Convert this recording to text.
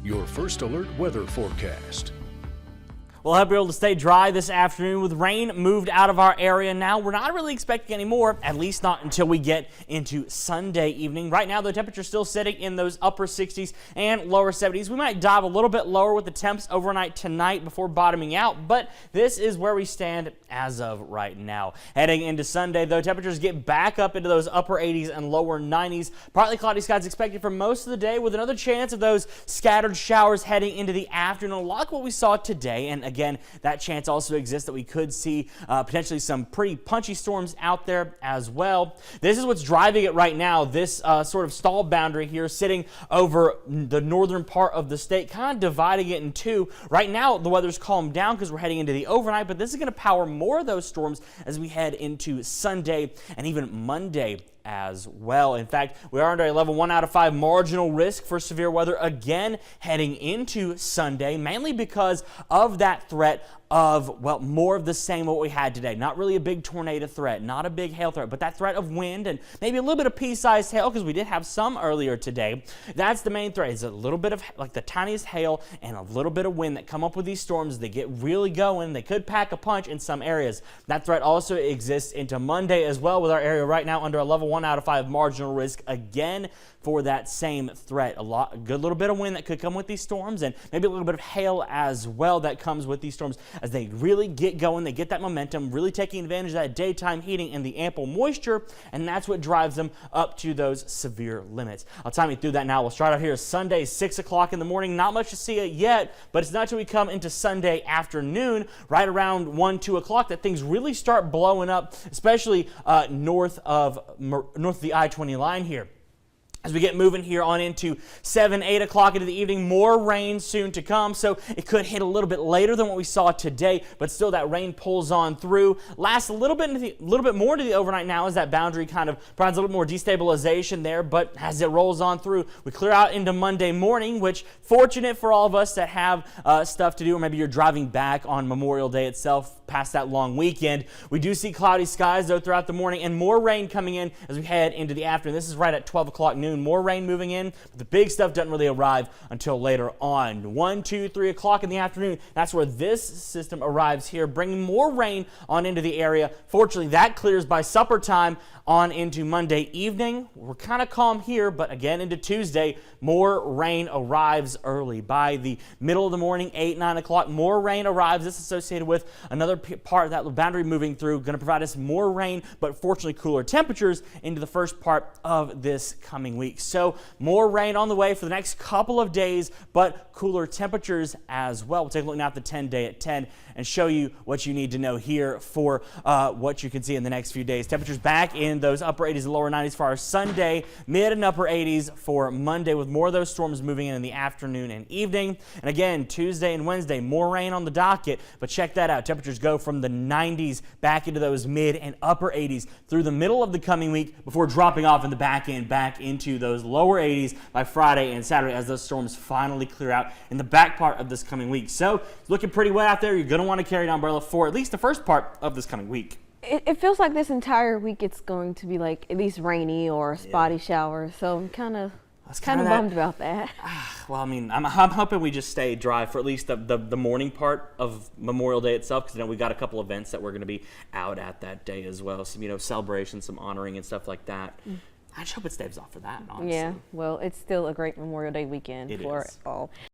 Your first alert weather forecast. We'll hope you're able to stay dry this afternoon with rain moved out of our area now. We're not really expecting any more, at least not until we get into Sunday evening. Right now, the temperature's still sitting in those upper 60s and lower 70s. We might dive a little bit lower with the temps overnight tonight before bottoming out, but this is where we stand as of right now. Heading into Sunday, though, temperatures get back up into those upper 80s and lower 90s. Partly cloudy skies expected for most of the day with another chance of those scattered showers heading into the afternoon. A lot like what we saw today, and again, that chance also exists that we could see potentially some pretty punchy storms out there as well. This is what's driving it right now. This sort of stall boundary here sitting over the northern part of the state, kind of dividing it in two. Right now, the weather's calmed down because we're heading into the overnight, but this is going to power more of those storms as we head into Sunday and even Monday as well. In fact, we are under a level 1 out of 5 marginal risk for severe weather again heading into Sunday, mainly because of that threat of, well, more of the same what we had today. Not really a big tornado threat, not a big hail threat, but that threat of wind and maybe a little bit of pea-sized hail, because we did have some earlier today. That's the main threat, is a little bit of like the tiniest hail and a little bit of wind that come up with these storms. They get really going. They could pack a punch in some areas. That threat also exists into Monday as well, with our area right now under a level 1 out of 5 marginal risk again for that same threat. A good little bit of wind that could come with these storms, and maybe a little bit of hail as well that comes with these storms as they really get going. They get that momentum, really taking advantage of that daytime heating and the ample moisture, and that's what drives them up to those severe limits. I'll time you through that now. We'll start out here Sunday, 6 o'clock in the morning. Not much to see it yet, but it's not until we come into Sunday afternoon, right around 1, 2 o'clock, that things really start blowing up, especially north of the I-20 line here. As we get moving here on into 7, 8 o'clock into the evening, more rain soon to come, so it could hit a little bit later than what we saw today, but still that rain pulls on through. Lasts a little bit more into the overnight now as that boundary kind of provides a little more destabilization there, but as it rolls on through, we clear out into Monday morning, which fortunate for all of us that have stuff to do, or maybe you're driving back on Memorial Day itself past that long weekend. We do see cloudy skies though throughout the morning and more rain coming in as we head into the afternoon. This is right at 12 o'clock noon. More rain moving in, but the big stuff doesn't really arrive until later on. 1, 2, 3 o'clock in the afternoon, that's where this system arrives here, bringing more rain on into the area. Fortunately, that clears by supper time on into Monday evening. We're kind of calm here, but again into Tuesday, more rain arrives early. By the middle of the morning, 8, 9 o'clock, more rain arrives. This is associated with another part of that boundary moving through, going to provide us more rain, but fortunately cooler temperatures into the first part of this coming week. So more rain on the way for the next couple of days, but cooler temperatures as well. We'll take a look now at the 10-day at 10 and show you what you need to know here for what you can see in the next few days. Temperatures back in those upper 80s and lower 90s for our Sunday, mid and upper 80s for Monday, with more of those storms moving in the afternoon and evening. And again, Tuesday and Wednesday, more rain on the docket, but check that out. Temperatures go from the 90s back into those mid and upper 80s through the middle of the coming week before dropping off in the back end back into those lower 80s by Friday and Saturday as those storms finally clear out in the back part of this coming week. So it's looking pretty wet out there. You're going to want to carry an umbrella for at least the first part of this coming week. It feels like this entire week it's going to be like at least rainy or spotty showers, so I'm kind of bummed about that. Well, I mean, I'm hoping we just stay dry for at least the morning part of Memorial Day itself, because we got a couple events that we're going to be out at that day as well. Some celebrations, some honoring and stuff like that. I just hope it stays off for that, honestly. Yeah, well, it's still a great Memorial Day weekend for all.